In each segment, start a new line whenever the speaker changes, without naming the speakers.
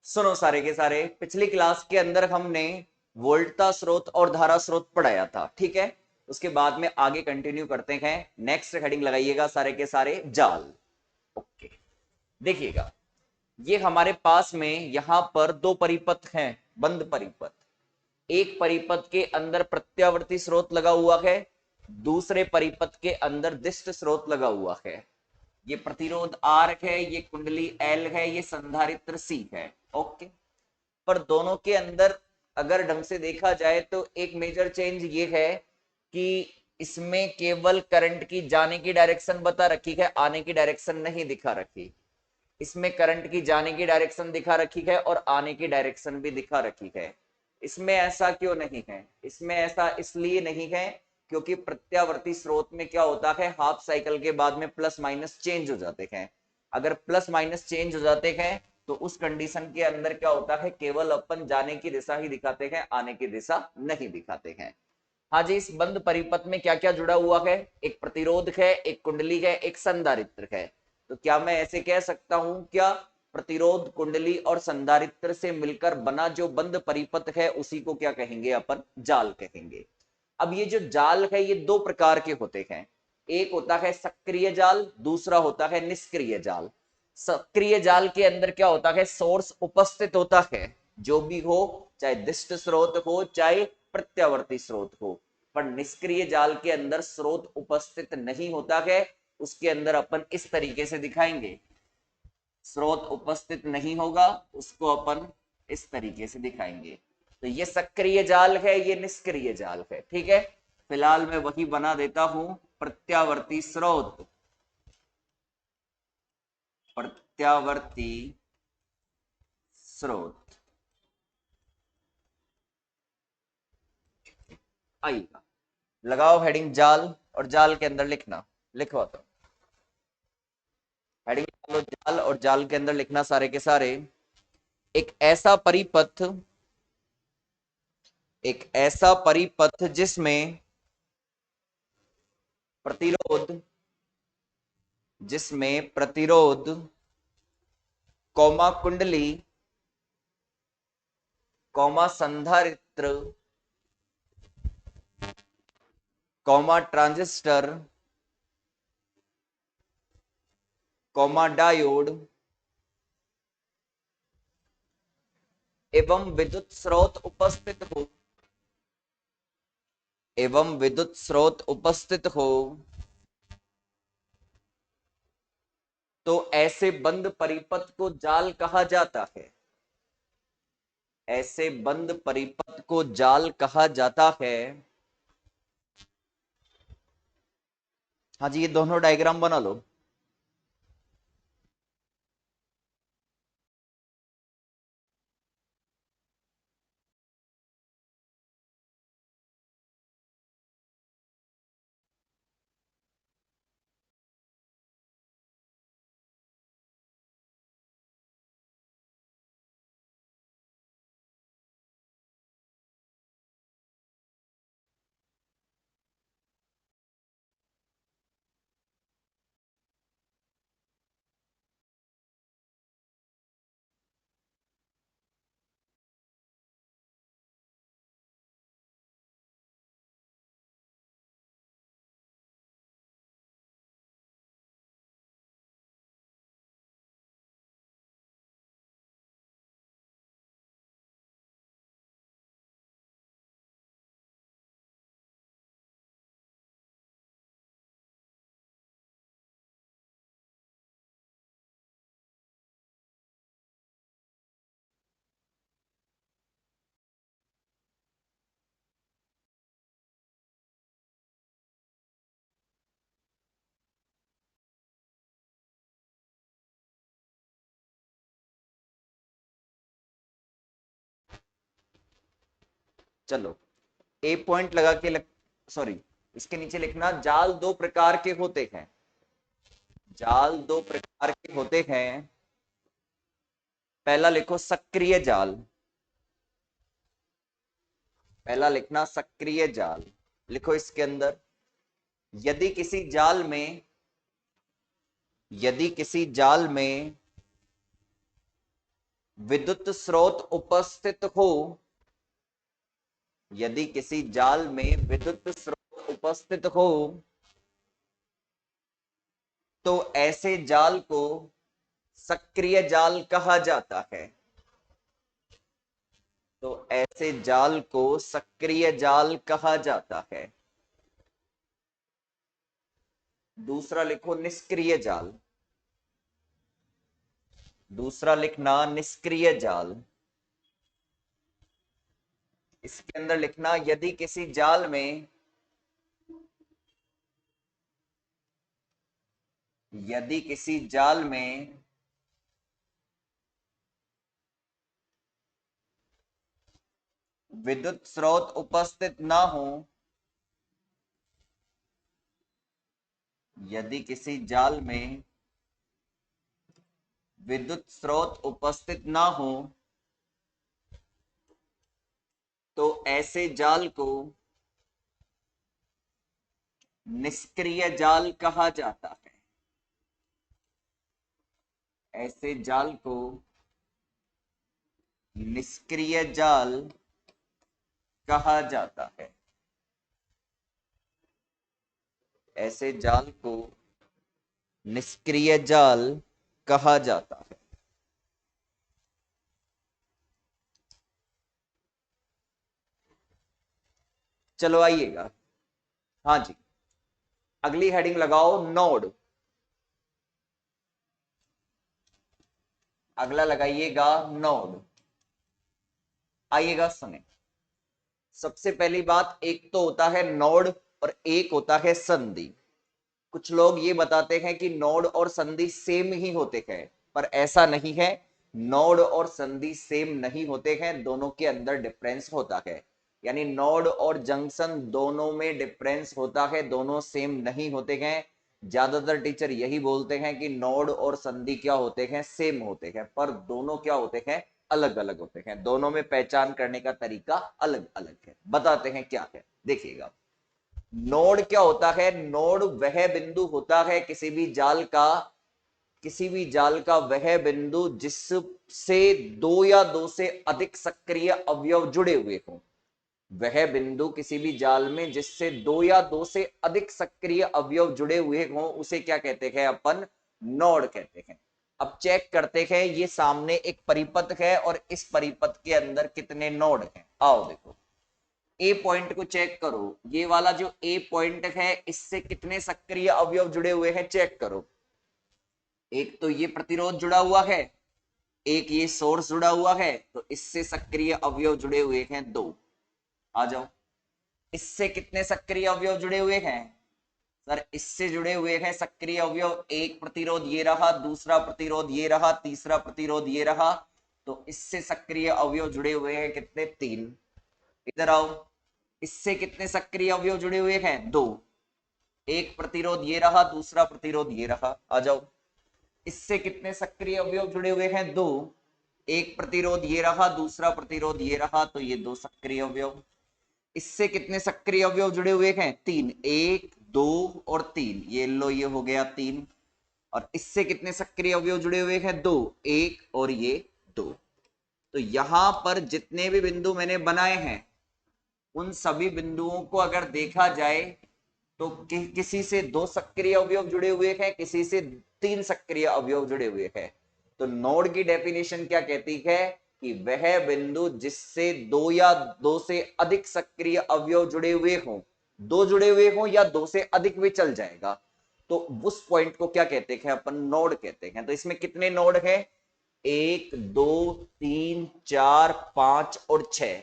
सुनो सारे के सारे, पिछली क्लास के अंदर हमने वोल्टता स्रोत और धारा स्रोत पढ़ाया था, ठीक है। उसके बाद में आगे कंटिन्यू करते हैं। नेक्स्ट हेडिंग लगाइएगा सारे के सारे, जाल। ओके, देखिएगा, ये हमारे पास में यहां पर दो परिपथ हैं, बंद परिपथ। एक परिपथ के अंदर प्रत्यावर्ती स्रोत लगा हुआ है, दूसरे परिपथ के अंदर दिष्ट स्रोत लगा हुआ है। ये प्रतिरोध आर है, ये कुंडली एल है, ये संधारित्र सी है। ओके, पर दोनों के अंदर अगर ढंग से देखा जाए तो एक मेजर चेंज ये है कि इसमें केवल करंट की जाने की डायरेक्शन बता रखी है, आने की डायरेक्शन नहीं दिखा रखी। इसमें करंट की जाने की डायरेक्शन दिखा रखी है और आने की डायरेक्शन भी दिखा रखी है। इसमें ऐसा क्यों नहीं है? इसमें ऐसा इसलिए नहीं है क्योंकि प्रत्यावर्ती स्रोत में क्या होता है, हाफ साइकिल के बाद में प्लस माइनस चेंज हो जाते हैं। अगर प्लस माइनस चेंज हो जाते हैं तो उस कंडीशन के अंदर क्या होता है, केवल अपन जाने की दिशा ही दिखाते हैं, आने की दिशा नहीं दिखाते हैं। हाँ जी, इस बंद परिपथ में क्या क्या जुड़ा हुआ है? एक प्रतिरोध है, एक कुंडली है, एक संधारित्र है। तो क्या मैं ऐसे कह सकता हूं, क्या प्रतिरोध, कुंडली और संधारित्र से मिलकर बना जो बंद परिपथ है उसी को क्या कहेंगे, अपन जाल कहेंगे। अब ये जो जाल है ये दो प्रकार के होते हैं। एक होता है सक्रिय जाल, दूसरा होता है निष्क्रिय जाल। सक्रिय जाल के अंदर क्या होता है, सोर्स उपस्थित होता है, जो भी हो, चाहे दिष्ट स्रोत हो चाहे प्रत्यावर्ती स्रोत हो। पर निष्क्रिय जाल के अंदर स्रोत उपस्थित नहीं होता है। उसके अंदर अपन इस तरीके से दिखाएंगे, स्रोत उपस्थित नहीं होगा, उसको अपन इस तरीके से दिखाएंगे। तो ये सक्रिय जाल है, ये निष्क्रिय जाल है, ठीक है। फिलहाल मैं वही बना देता हूं, प्रत्यावर्ती स्रोत, प्रत्यावर्ती स्रोत। आइएगा, लगाओ हेडिंग जाल, और जाल के अंदर लिखना, लिखो तो हेडिंग डालो जाल, और जाल के अंदर लिखना सारे के सारे, एक ऐसा परिपथ, एक ऐसा परिपथ जिसमें प्रतिरोध, जिसमें प्रतिरोध कौमा कुंडली कौमा संधारित्र कौमा ट्रांजिस्टर कौमा डायोड एवं विद्युत स्रोत उपस्थित हो, एवं विद्युत स्रोत उपस्थित हो, तो ऐसे बंद परिपथ को जाल कहा जाता है। ऐसे बंद परिपथ को जाल कहा जाता है। हाँ जी, ये दोनों डायग्राम बना लो। चलो, ए पॉइंट लगा के सॉरी, इसके नीचे लिखना, जाल दो प्रकार के होते हैं। जाल दो प्रकार के होते हैं। पहला लिखो सक्रिय जाल, पहला लिखना सक्रिय जाल। लिखो इसके अंदर, यदि किसी जाल में, यदि किसी जाल में विद्युत स्रोत उपस्थित हो, यदि किसी जाल में विद्युत स्रोत उपस्थित हो तो ऐसे जाल को सक्रिय जाल कहा जाता है। तो ऐसे जाल को सक्रिय जाल कहा जाता है। दूसरा लिखो निष्क्रिय जाल। दूसरा लिखना निष्क्रिय जाल। इसके अंदर लिखना यदि किसी जाल में, यदि किसी जाल में विद्युत स्रोत उपस्थित ना हो, यदि किसी जाल में विद्युत स्रोत उपस्थित ना हो तो ऐसे जाल को निष्क्रिय जाल कहा जाता है। ऐसे जाल को निष्क्रिय जाल कहा जाता है। ऐसे जाल को निष्क्रिय जाल कहा जाता है। चलो आइएगा, हाँ जी, अगली हेडिंग लगाओ नोड। अगला लगाइएगा नोड। आइएगा सुने, सबसे पहली बात, एक तो होता है नोड और एक होता है संधि। कुछ लोग ये बताते हैं कि नोड और संधि सेम ही होते हैं, पर ऐसा नहीं है। नोड और संधि सेम नहीं होते हैं, दोनों के अंदर डिफरेंस होता है। यानी नोड और जंक्शन दोनों में डिफरेंस होता है, दोनों सेम नहीं होते हैं। ज्यादातर टीचर यही बोलते हैं कि नोड और संधि क्या होते हैं, सेम होते हैं, पर दोनों क्या होते हैं, अलग अलग होते हैं। दोनों में पहचान करने का तरीका अलग अलग है। बताते हैं क्या है, देखिएगा। नोड क्या होता है? नोड वह बिंदु होता है किसी भी जाल का, किसी भी जाल का वह बिंदु जिससे दो या दो से अधिक सक्रिय अवयव जुड़े हुए हों। वह बिंदु किसी भी जाल में जिससे दो या दो से अधिक सक्रिय अवयव जुड़े हुए हों, उसे क्या कहते हैं अपन? नोड कहते हैं। अब चेक करते हैं, ये सामने एक परिपथ है और इस परिपथ के अंदर कितने नोड हैं। आओ देखो, ए पॉइंट को चेक करो। ये वाला जो ए पॉइंट है, इससे कितने सक्रिय अवयव जुड़े हुए हैं, चेक करो। एक तो ये प्रतिरोध जुड़ा हुआ है, एक ये सोर्स जुड़ा हुआ है, तो इससे सक्रिय अवयव जुड़े हुए हैं दो। आ जाओ, इससे कितने सक्रिय अवयव जुड़े हुए हैं सर? इससे जुड़े हुए हैं सक्रिय अवयव, एक प्रतिरोध ये रहा, दूसरा प्रतिरोध ये रहा, तीसरा प्रतिरोध ये रहा। तो इससे सक्रिय अवयव जुड़े हुए हैं कितने? तीन। इधर आओ, इससे कितने सक्रिय अवयव जुड़े हुए हैं? दो। एक प्रतिरोध ये रहा, दूसरा प्रतिरोध ये रहा। आ जाओ, इससे कितने सक्रिय अवयव जुड़े हुए हैं? दो। एक प्रतिरोध ये रहा, दूसरा प्रतिरोध ये रहा, तो ये दो सक्रिय अवयव। इससे कितने सक्रिय अवयव जुड़े हुए हैं? तीन। एक, दो और तीन। ये लो, ये हो गया तीन। और इससे कितने सक्रिय अवयव जुड़े हुए हैं? दो। एक और ये दो। तो यहां पर जितने भी बिंदु मैंने बनाए हैं, उन सभी बिंदुओं को अगर देखा जाए तो किसी से दो सक्रिय अवयव जुड़े हुए हैं, किसी से तीन सक्रिय अवयव जुड़े हुए हैं। तो नोड की डेफिनेशन क्या कहती है कि वह बिंदु जिससे दो या दो से अधिक सक्रिय अवयव जुड़े हुए हों, दो जुड़े हुए हों या दो से अधिक भी चल जाएगा, तो उस पॉइंट को क्या कहते हैं अपन? नोड कहते हैं। तो इसमें कितने नोड हैं? एक, दो, तीन, चार, पांच और छह।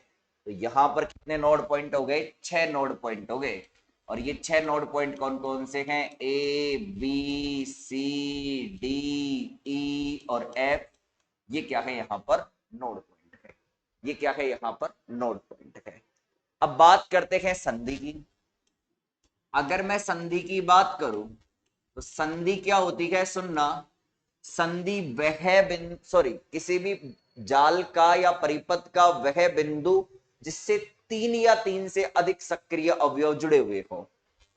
तो यहां पर कितने नोड पॉइंट हो गए? छह नोड पॉइंट हो गए। और ये छह नोड पॉइंट कौन कौन से हैं? ए, बी, सी, डी, ई और एफ। ये क्या है यहाँ पर? नोड पॉइंट है। ये क्या है यहाँ पर? नोड पॉइंट है। अब बात करते हैं संधि की। अगर मैं संधि की बात करूं तो संधि क्या होती है? सुनना, संधि वह बिंदु, सॉरी, किसी भी जाल का या परिपथ का वह बिंदु जिससे तीन या तीन से अधिक सक्रिय अवयव जुड़े हुए हो।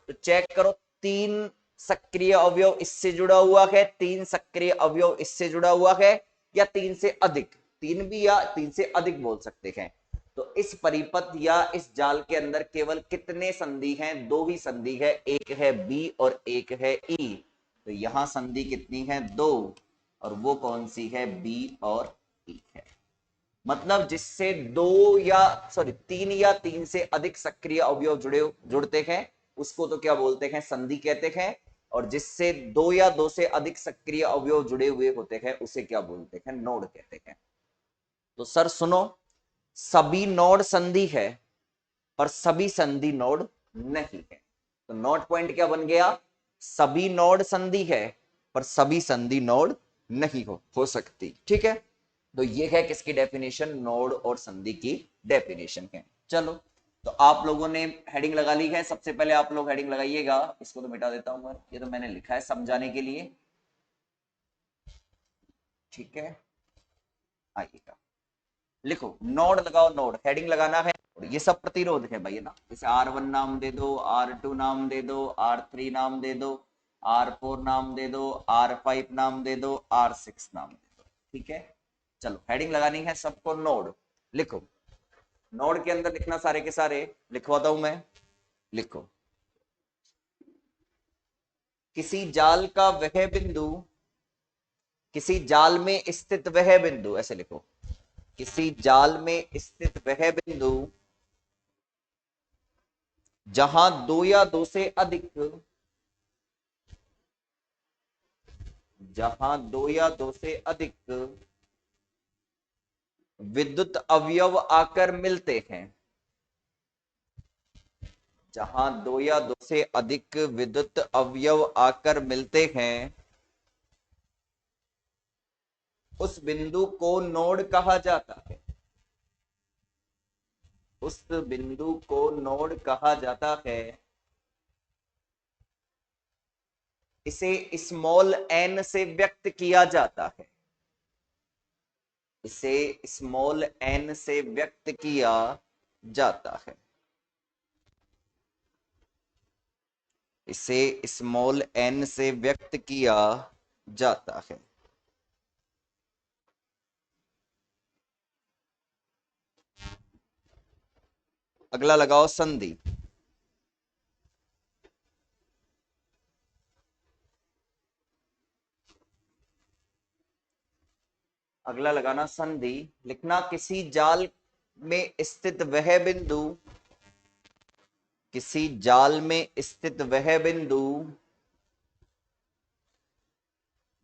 तो चेक करो, तीन सक्रिय अवयव इससे जुड़ा हुआ है, तीन सक्रिय अवयव इससे जुड़ा हुआ है, या तीन से अधिक? तीन भी या तीन से अधिक बोल सकते हैं। तो इस परिपथ या इस जाल के अंदर केवल कितने संधि हैं? दो ही संधि है, एक है बी और एक है ई। तो यहां संधि कितनी है? दो। और वो कौन सी है? बी और ई है। मतलब जिससे दो या सॉरी तीन या तीन से अधिक सक्रिय अवयव जुड़ते हैं उसको तो क्या बोलते हैं? संधि कहते हैं। और जिससे दो या दो से अधिक सक्रिय अवयव जुड़े हुए होते हैं उसे क्या बोलते हैं? नोड कहते हैं। तो सर सुनो, सभी नोड संधि है पर सभी संधि नोड नहीं है। तो नोट पॉइंट क्या बन गया? सभी नोड संधि है पर सभी संधि नोड नहीं हो सकती। ठीक है, तो ये है किसकी डेफिनेशन? नोड और संधि की डेफिनेशन है। चलो, तो आप लोगों ने हेडिंग लगा ली है। सबसे पहले आप लोग हेडिंग लगाइएगा। इसको तो मिटा देता हूं मैं, ये तो मैंने लिखा है समझाने के लिए। ठीक है, आइएगा, लिखो नोड लगाओ। नोड हेडिंग लगाना है। ये सब प्रतिरोध है भाई, है ना। जैसे R1 नाम दे दो, R2 नाम दे दो, R3 नाम दे दो, R4 नाम दे दो, R5 नाम दे दो, R6 नाम दे दो। ठीक है, चलो हेडिंग लगानी है सबको। नोड लिखो। नोड के अंदर लिखना सारे के सारे, लिखवाता हूं मैं। लिखो, किसी जाल का वह बिंदु, किसी जाल में स्थित वह बिंदु, ऐसे लिखो, किसी जाल में स्थित वह बिंदु जहां दो या दो से अधिक, जहां दो या दो से अधिक विद्युत अवयव आकर मिलते हैं, जहां दो या दो से अधिक विद्युत अवयव आकर मिलते हैं उस बिंदु को नोड कहा जाता है। उस बिंदु को नोड कहा जाता है। इसे स्मॉल n से व्यक्त किया जाता है। इसे स्मॉल n से व्यक्त किया जाता है। इसे स्मॉल n से व्यक्त किया जाता है। अगला लगाओ संधि। अगला लगाना संधि। लिखना किसी जाल में स्थित वह बिंदु, किसी जाल में स्थित वह बिंदु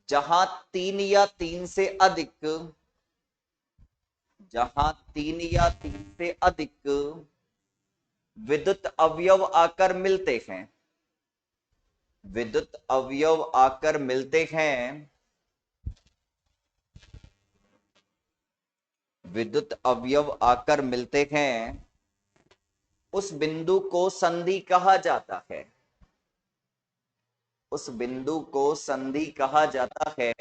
जहां तीन या तीन से अधिक, जहां तीन या तीन से अधिक विद्युत अवयव आकर मिलते हैं, विद्युत अवयव आकर मिलते हैं, विद्युत अवयव आकर मिलते हैं उस बिंदु को संधि कहा जाता है। उस बिंदु को संधि कहा जाता है।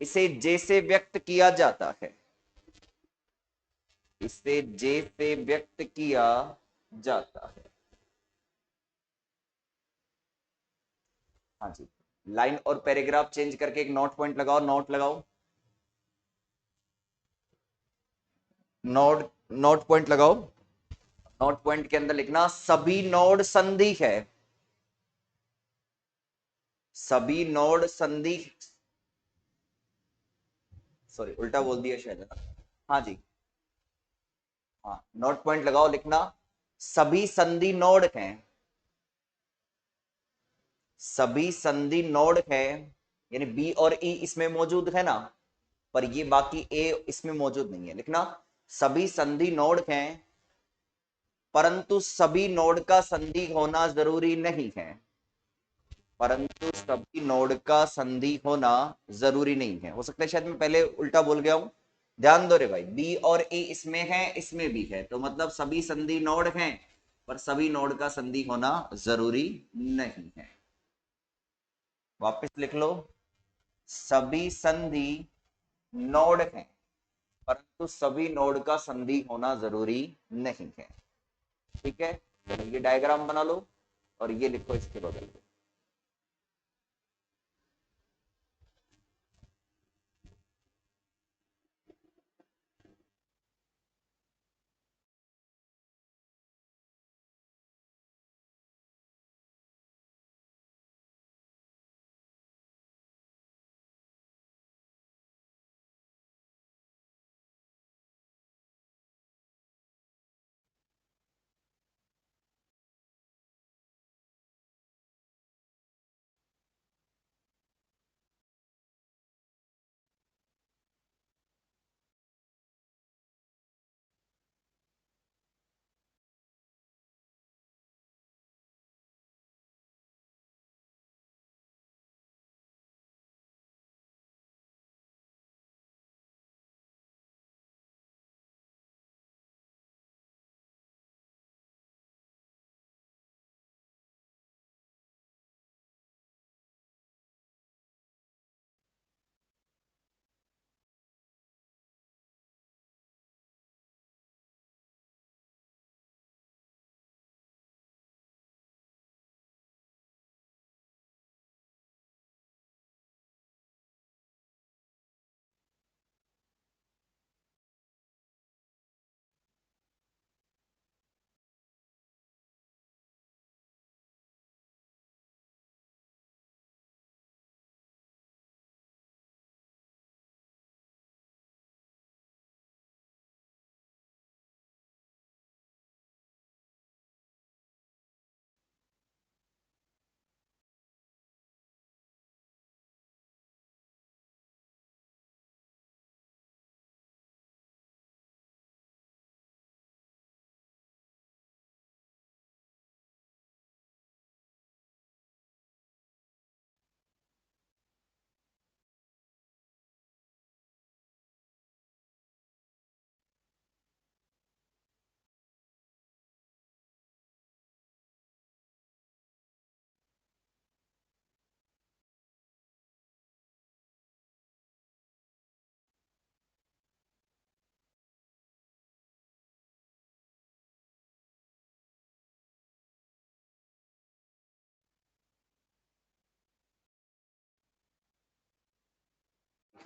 इसे जे से व्यक्त किया जाता है। इसे जे से व्यक्त किया जाता है। हाँ जी, लाइन और पैराग्राफ चेंज करके एक नोट पॉइंट लगाओ। नोट लगाओ, नोट नोट पॉइंट लगाओ। नोट पॉइंट के अंदर लिखना सभी नोड संधि है। सभी नोड संधि, सॉरी उल्टा बोल दिया शायद, है ना। हाँ जी, हाँ नोट पॉइंट लगाओ। लिखना सभी संधि नोड हैं। सभी संधि नोड है, यानी बी और ई इसमें मौजूद है ना, पर ये बाकी ए इसमें मौजूद नहीं है। लिखना सभी संधि नोड हैं परंतु सभी नोड का संधि होना जरूरी नहीं है। परंतु सभी नोड का संधि होना जरूरी नहीं है। हो सकता है शायद मैं पहले उल्टा बोल गया हूं, ध्यान दो रे भाई। बी और ई इसमें है, इसमें भी है, तो मतलब सभी संधि नोड हैं पर सभी नोड का संधि होना जरूरी नहीं है। वापस लिख लो, सभी संधि नोड हैं परंतु सभी नोड का संधि होना जरूरी नहीं है। ठीक है, तो ये डायग्राम बना लो और ये लिखो इसके बगल में।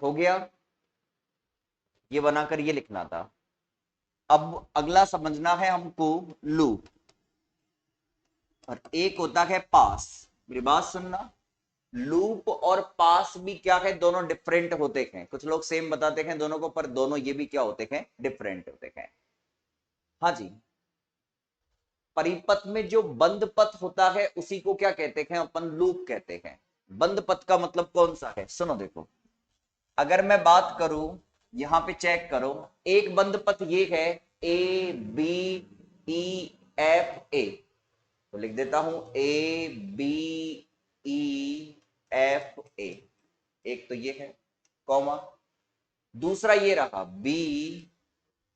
हो गया, ये बनाकर ये लिखना था। अब अगला समझना है हमको लूप, और एक होता है पास। मेरी बात सुनना, लूप और पास भी क्या है, दोनों डिफरेंट होते हैं। कुछ लोग सेम बताते हैं दोनों को, पर दोनों ये भी क्या होते हैं, डिफरेंट होते हैं। हाँ जी, परिपथ में जो बंद पथ होता है उसी को क्या कहते हैं, अपन लूप कहते हैं। बंद पथ का मतलब कौन सा है, सुनो देखो, अगर मैं बात करूं, यहां पे चेक करो, एक बंद पथ ये है A B E F A, तो लिख देता हूं A B E F A, एक तो ये है, कॉमा, दूसरा ये रहा B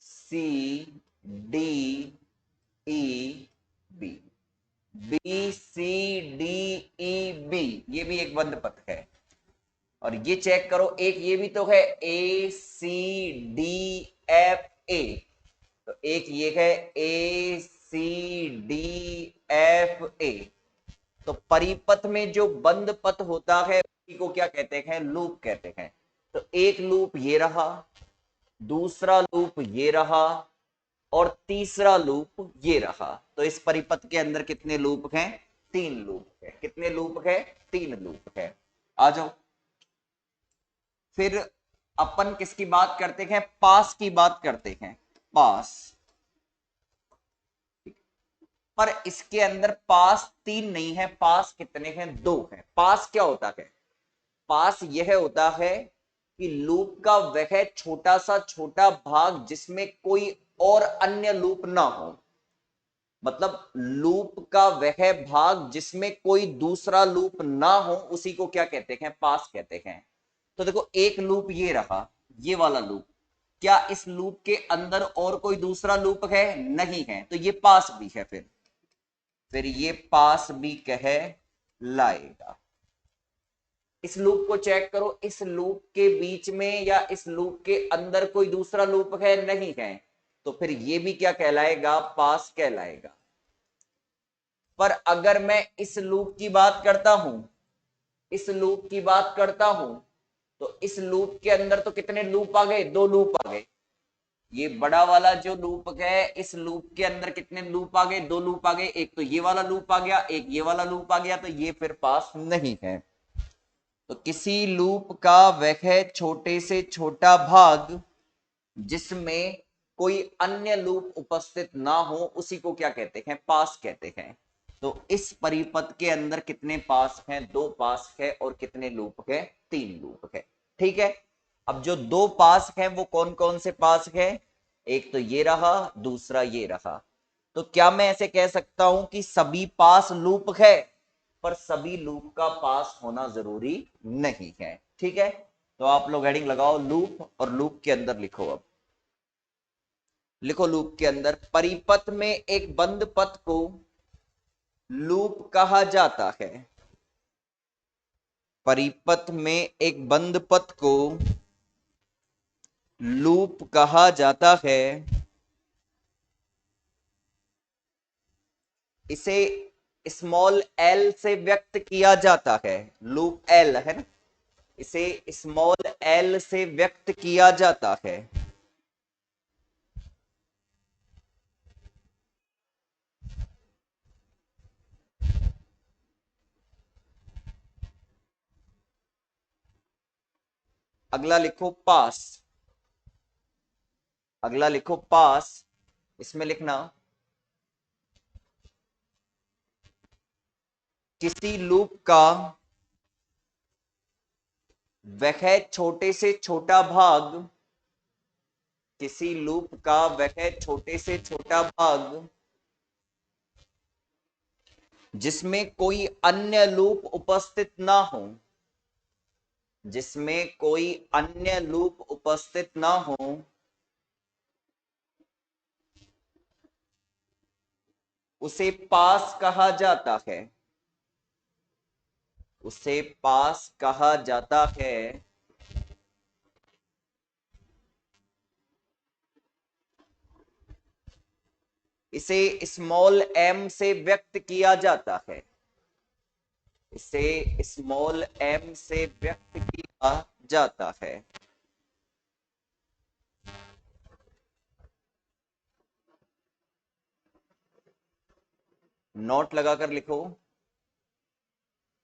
C D E B, B C D E B, ये भी एक बंद पथ है। और ये चेक करो, एक ये भी तो है ए सी डी एफ ए, तो एक ये है ए सी डी एफ ए। तो परिपथ में जो बंद पथ होता है उसी को क्या कहते हैं, लूप कहते हैं। तो एक लूप ये रहा, दूसरा लूप ये रहा, और तीसरा लूप ये रहा। तो इस परिपथ के अंदर कितने लूप हैं, 3 लूप है। कितने लूप है, 3 लूप है। आ जाओ, फिर अपन किसकी बात करते हैं, पास की बात करते हैं, पास। पर इसके अंदर पास 3 नहीं है, पास कितने हैं, 2 हैं। पास क्या होता है, पास यह होता है कि लूप का वह छोटा सा छोटा भाग जिसमें कोई और अन्य लूप ना हो। मतलब लूप का वह भाग जिसमें कोई दूसरा लूप ना हो उसी को क्या कहते हैं, पास कहते हैं। तो देखो, एक लूप ये रहा, ये वाला लूप, क्या इस लूप के अंदर और कोई दूसरा लूप है, नहीं है, तो ये पास भी है। फिर ये पास भी कह लाएगा। इस लूप को चेक करो, इस लूप के बीच में या इस लूप के अंदर कोई दूसरा लूप है, नहीं है, तो फिर ये भी क्या कहलाएगा, पास कहलाएगा। पर अगर मैं इस लूप की बात करता हूं, इस लूप की बात करता हूं, तो इस लूप के अंदर तो कितने लूप आ गए, 2 लूप आ गए। ये बड़ा वाला जो लूप है, इस लूप के अंदर कितने लूप आ गए, 2 लूप आ गए। एक तो ये वाला लूप आ गया, एक ये वाला लूप आ गया, तो ये फिर पास नहीं है। तो किसी लूप का वह छोटे से छोटा भाग जिसमें कोई अन्य लूप उपस्थित ना हो उसी को क्या कहते हैं, पास कहते हैं। तो इस परिपथ के अंदर कितने पास हैं, 2 पास है, और कितने लूप है, 3 लूप है। ठीक है, अब जो 2 पास हैं वो कौन कौन से पास है, एक तो ये रहा, दूसरा ये रहा। तो क्या मैं ऐसे कह सकता हूं कि सभी पास लूप है, पर सभी लूप का पास होना जरूरी नहीं है। ठीक है, तो आप लोग हेडिंग लगाओ लूप, और लूप के अंदर लिखो, अब लिखो लूप के अंदर, परिपथ में एक बंद पथ को लूप कहा जाता है। परिपथ में एक बंद पथ को लूप कहा जाता है। इसे स्मॉल एल से व्यक्त किया जाता है, लूप एल है ना, इसे स्मॉल एल से व्यक्त किया जाता है। अगला लिखो पास, अगला लिखो पास, इसमें लिखना किसी लूप का वह छोटे से छोटा भाग, किसी लूप का वह छोटे से छोटा भाग जिसमें कोई अन्य लूप उपस्थित ना हो, जिसमें कोई अन्य लूप उपस्थित ना हो, उसे पास कहा जाता है, उसे पास कहा जाता है। इसे स्मॉल एम से व्यक्त किया जाता है, इसे स्मॉल एम से व्यक्त किया जाता है। नोट लगाकर लिखो,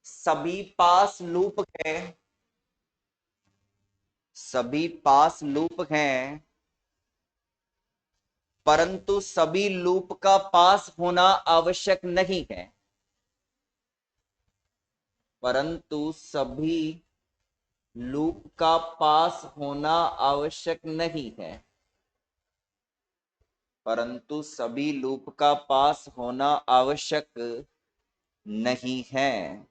सभी पास लूप है, सभी पास लूप हैं, परंतु सभी लूप का पास होना आवश्यक नहीं है, परंतु सभी लूप का पास होना आवश्यक नहीं है, परंतु सभी लूप का पास होना आवश्यक नहीं है।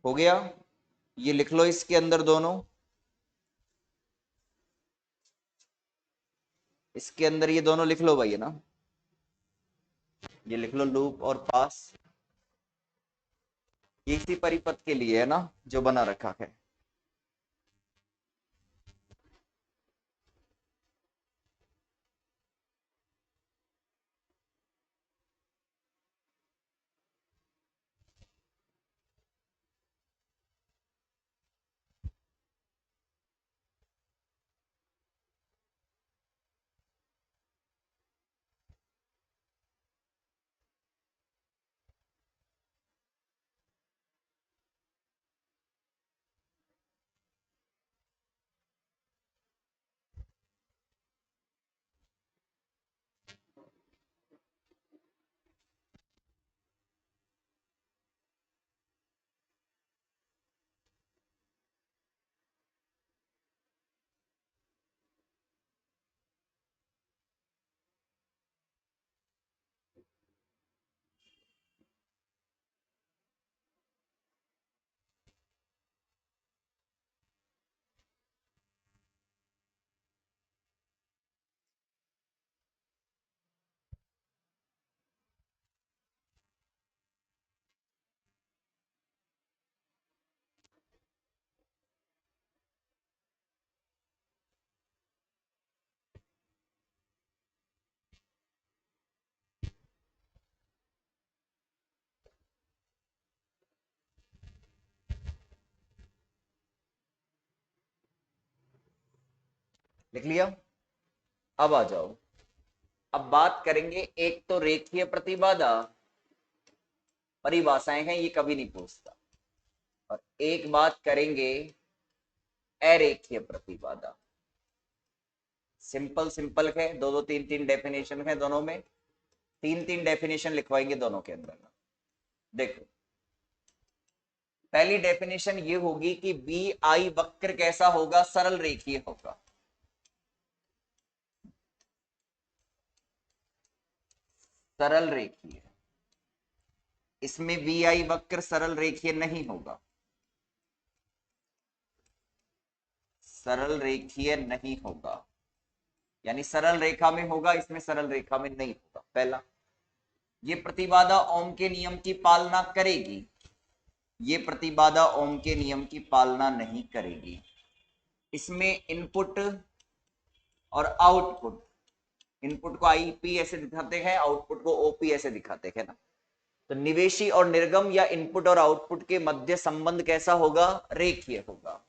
हो गया? ये लिख लो इसके अंदर दोनों, इसके अंदर ये दोनों लिख लो भाई, है ना, ये लिख लो लूप और पास, ये इसी परिपथ के लिए है ना जो बना रखा है। लिख लिया? अब आ जाओ, अब बात करेंगे, एक तो रेखीय प्रतिबाधा, परिभाषाएं हैं ये कभी नहीं पूछता, और एक बात करेंगे अरेखीय प्रतिबाधा। सिंपल सिंपल है, दो दो तीन तीन डेफिनेशन है दोनों में, तीन तीन डेफिनेशन लिखवाएंगे दोनों के अंदर। देखो, पहली डेफिनेशन ये होगी कि बी आई वक्र कैसा होगा, सरल रेखीय होगा। सरल रेखीय, इसमें बी आई वक्र सरल रेखीय नहीं होगा, सरल रेखीय नहीं होगा, यानी सरल रेखा में होगा, इसमें सरल रेखा में नहीं होगा। पहला, ये प्रतिबाधा ओम के नियम की पालना करेगी, ये प्रतिबाधा ओम के नियम की पालना नहीं करेगी। इसमें इनपुट और आउटपुट, इनपुट को आईपी ऐसे दिखाते हैं, आउटपुट को ओपी ऐसे दिखाते हैं ना, तो निवेशी और निर्गम या इनपुट और आउटपुट के मध्य संबंध कैसा होगा, रेखीय होगा।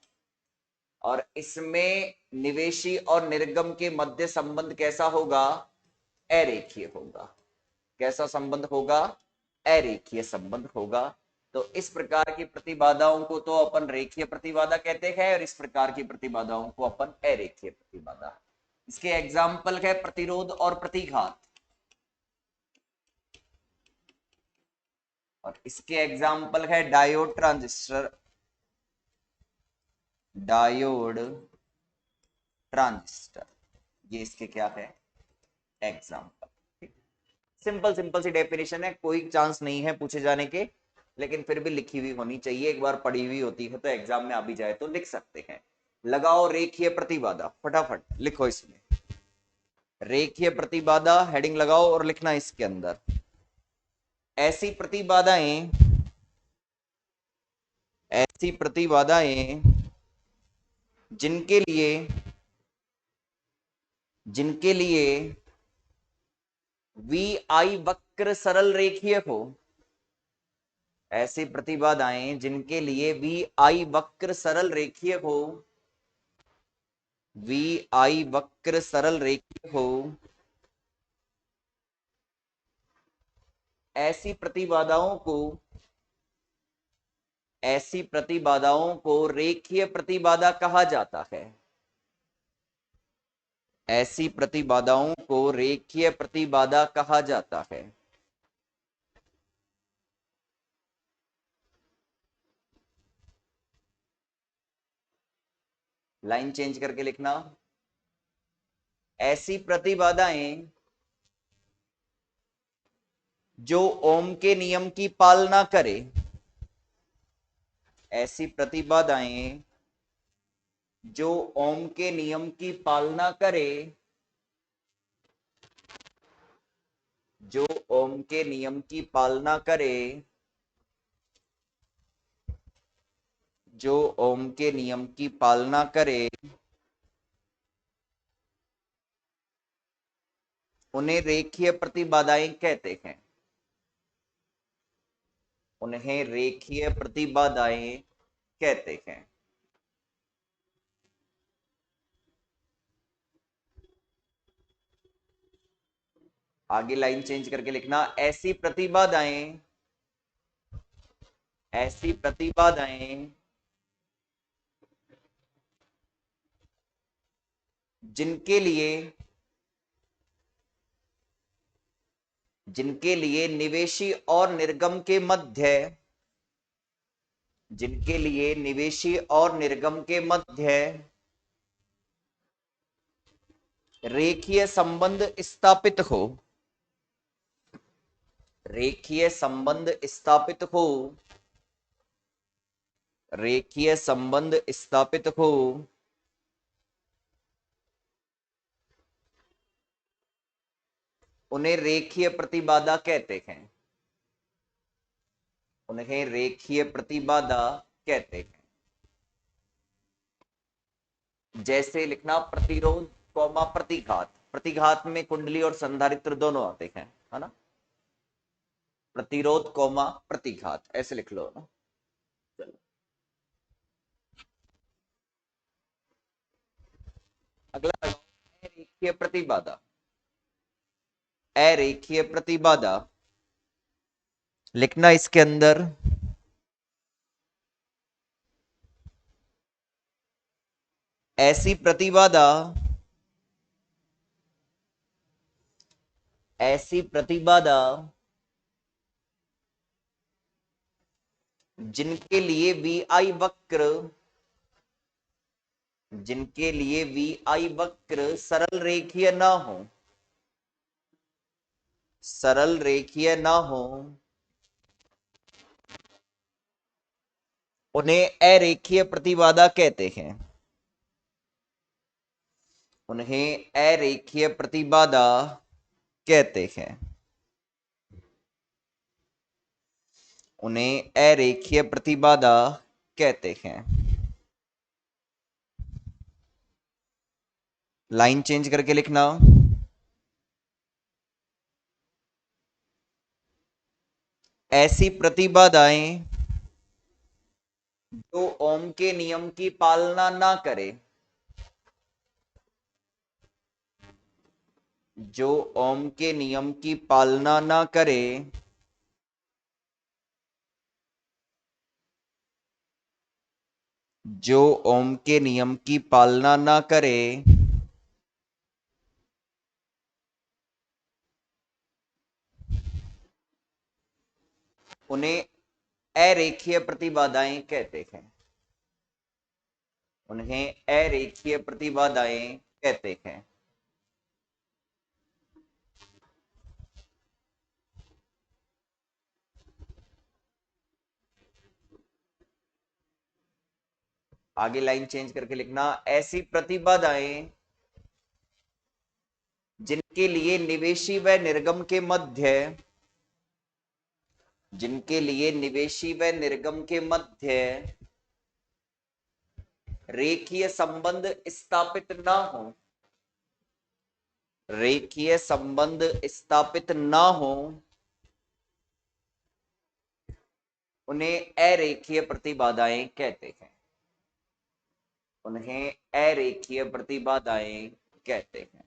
और इसमें निवेशी और निर्गम के मध्य संबंध कैसा होगा, अरेखीय होगा। कैसा संबंध होगा, अरेखीय संबंध होगा। तो इस प्रकार की प्रतिबाधाओं को तो अपन रेखीय प्रतिबाधा कहते हैं, और इस प्रकार की प्रतिबाधाओं को अपन अरेखीय प्रतिबाधा। इसके एग्जाम्पल है प्रतिरोध और प्रतिघात, और इसके एग्जाम्पल है डायोड ट्रांजिस्टर, डायोड ट्रांजिस्टर, ये इसके क्या है, एग्जाम्पल। सिंपल सिंपल सी डेफिनेशन है, कोई चांस नहीं है पूछे जाने के, लेकिन फिर भी लिखी हुई होनी चाहिए, एक बार पढ़ी हुई होती है तो एग्जाम में आ भी जाए तो लिख सकते हैं। लगाओ रेखीय प्रतिबाधा, फटाफट लिखो इसमें, रेखीय प्रतिबाधा हेडिंग लगाओ और लिखना इसके अंदर, ऐसी प्रतिबाधाएं, ऐसी प्रतिबाधाएं जिनके लिए, जिनके लिए वी आई वक्र सरल रेखीय हो, ऐसी प्रतिबाधाएं जिनके लिए वी आई वक्र सरल रेखीय हो, वी आई वक्र सरल रेखीय हो, ऐसी प्रतिबाधाओं को, ऐसी प्रतिबाधाओं को रेखीय प्रतिबाधा कहा जाता है, ऐसी प्रतिबाधाओं को रेखीय प्रतिबाधा कहा जाता है। लाइन चेंज करके लिखना, ऐसी प्रतिबाधाएं जो ओम के नियम की पालना करे, ऐसी प्रतिबाधाएं जो ओम के नियम की पालना करे, जो ओम के नियम की पालना करे, जो ओम के नियम की पालना करे, उन्हें रेखीय प्रतिबाधाएं कहते हैं, उन्हें रेखीय प्रतिबाधाएं कहते हैं। आगे लाइन चेंज करके लिखना, ऐसी प्रतिबाधाएं, ऐसी प्रतिबाधाएं जिनके लिए, जिनके लिए निवेशी और निर्गम के मध्य, जिनके लिए निवेशी और निर्गम के मध्य रेखीय संबंध स्थापित हो, रेखीय संबंध स्थापित हो, रेखीय संबंध स्थापित हो, उन्हें रेखीय प्रतिबाधा कहते हैं, उन्हें रेखीय प्रतिबाधा कहते हैं। जैसे लिखना, प्रतिरोध कौमा प्रतिघात, प्रतिघात में कुंडली और संधारित्र दोनों आते हैं, है ना। प्रतिरोध कौमा प्रतिघात ऐसे लिख लो ना। चलो अगला, अरेखीय प्रतिबाधा, अरेखीय प्रतिबाधा लिखना, इसके अंदर ऐसी प्रतिबाधा, ऐसी प्रतिबाधा जिनके लिए वी आई वक्र, जिनके लिए वी आई वक्र सरल रेखीय ना हो, सरल रेखीय ना हो, उन्हें अरेखीय प्रतिबाधा कहते हैं, उन्हें अरेखीय प्रतिबाधा कहते हैं, उन्हें अरेखीय प्रतिबाधा कहते हैं। लाइन चेंज करके लिखना, ऐसी प्रतिबाधाएं जो ओम के नियम की पालना ना करे, जो ओम के नियम की पालना ना करे, जो ओम के नियम की पालना ना करे, उन्हें अरेखीय प्रतिबाधाएं कहते हैं, उन्हें अरेखीय प्रतिबाधाएं कहते हैं। आगे लाइन चेंज करके लिखना, ऐसी प्रतिबाधाएं जिनके लिए निवेशी व निर्गम के मध्य, जिनके लिए निवेशी व निर्गम के मध्य रेखीय संबंध स्थापित ना हो, रेखीय संबंध स्थापित ना हो उन्हें अरेखीय प्रतिबाधाएं कहते हैं। उन्हें अरेखीय प्रतिबाधाएं कहते हैं।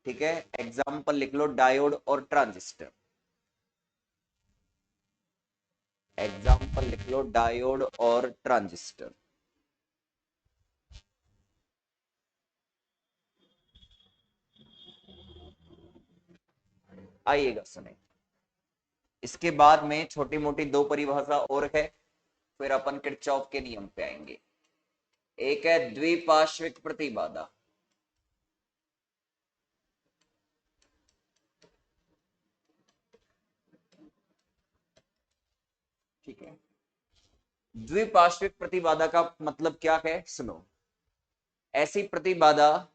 ठीक है, एग्जाम्पल लिख लो, डायोड और ट्रांजिस्टर। एग्जाम्पल लिख लो, डायोड और ट्रांजिस्टर। आइएगा सुने, इसके बाद में छोटी मोटी दो परिभाषा और है, फिर अपन किरचॉफ के नियम पे आएंगे। एक है द्विपार्श्विक प्रतिबाधा। ठीक है, द्विपार्श्विक प्रतिबाधा का मतलब क्या है, सुनो। ऐसी प्रतिबाधा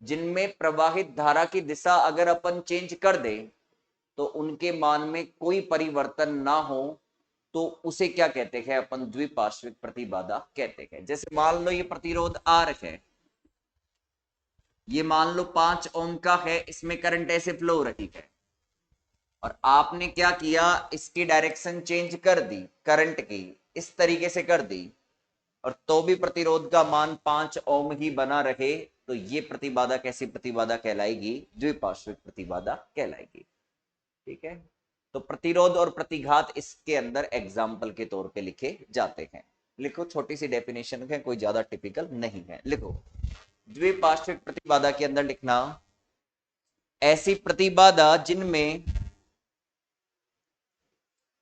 जिनमें प्रवाहित धारा की दिशा अगर अपन चेंज कर दे तो उनके मान में कोई परिवर्तन ना हो, तो उसे क्या कहते हैं अपन, द्विपार्श्विक प्रतिबाधा कहते हैं। जैसे मान लो ये प्रतिरोध आर है, ये मान लो 5 ओम का है, इसमें करंट ऐसे फ्लो हो रही है, और आपने क्या किया, इसकी डायरेक्शन चेंज कर दी, करंट की इस तरीके से कर दी, और तो भी प्रतिरोध का मान 5 ओम ही बना रहे, तो ये प्रतिबाधा कैसी प्रतिबाधा कहलाएगी, द्विपार्श्विक प्रतिबाधा कहलाएगी। ठीक है, तो प्रतिरोध और प्रतिघात इसके अंदर एग्जाम्पल के तौर पे लिखे जाते हैं। लिखो, छोटी सी डेफिनेशन है, कोई ज्यादा टिपिकल नहीं है। लिखो, द्विपार्श्विक प्रतिबाधा के अंदर लिखना, ऐसी प्रतिबाधा जिनमें,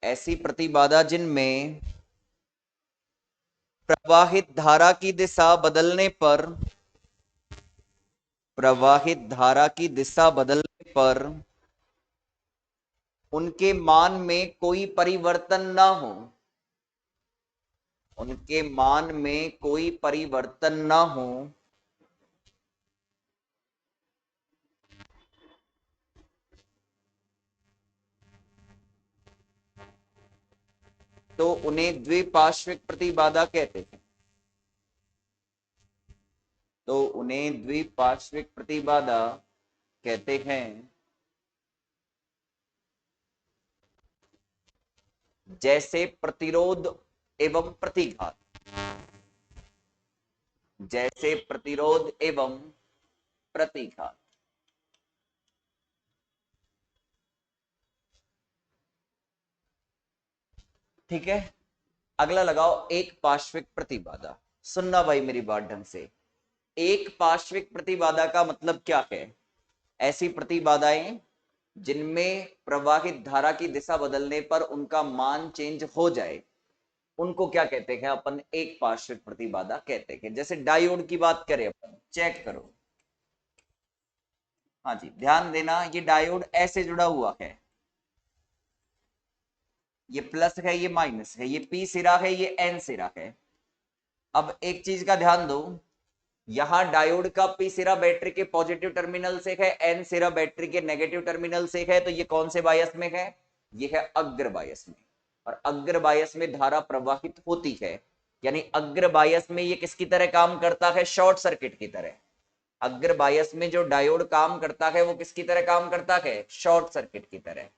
ऐसी प्रतिबाधा जिनमें प्रवाहित धारा की दिशा बदलने पर, प्रवाहित धारा की दिशा बदलने पर उनके मान में कोई परिवर्तन ना हो, उनके मान में कोई परिवर्तन ना हो, तो उन्हें द्विपार्श्विक प्रतिबाधा कहते हैं। तो उन्हें द्विपार्श्विक प्रतिबाधा कहते हैं। जैसे प्रतिरोध एवं प्रतिघात, जैसे प्रतिरोध एवं प्रतिघात। ठीक है, अगला लगाओ, एक पार्श्विक प्रतिबाधा। सुनना भाई मेरी बात ढंग से, एक पार्श्विक प्रतिबाधा का मतलब क्या है, ऐसी प्रतिबाधाएं जिनमें प्रवाहित धारा की दिशा बदलने पर उनका मान चेंज हो जाए, उनको क्या कहते हैं अपन, एक पार्श्विक प्रतिबाधा कहते हैं। जैसे डायोड की बात करें अपन, चेक करो। हाँ जी, ध्यान देना, ये डायोड ऐसे जुड़ा हुआ है, ये प्लस है, ये माइनस है, ये पी सिरा है, ये एन सिरा है। अब एक चीज का ध्यान दो, यहां डायोड का पी सिरा बैटरी के पॉजिटिव टर्मिनल से है, एन सिरा बैटरी के नेगेटिव टर्मिनल से है, तो ये कौन से बायस में है, ये है अग्र बायस में। और अग्र बायस में धारा प्रवाहित होती है, यानी अग्र बायस में ये किसकी तरह काम करता है, शॉर्ट सर्किट की तरह। अग्र बायस में जो डायोड काम करता है वो किसकी तरह काम करता है, शॉर्ट सर्किट की तरह।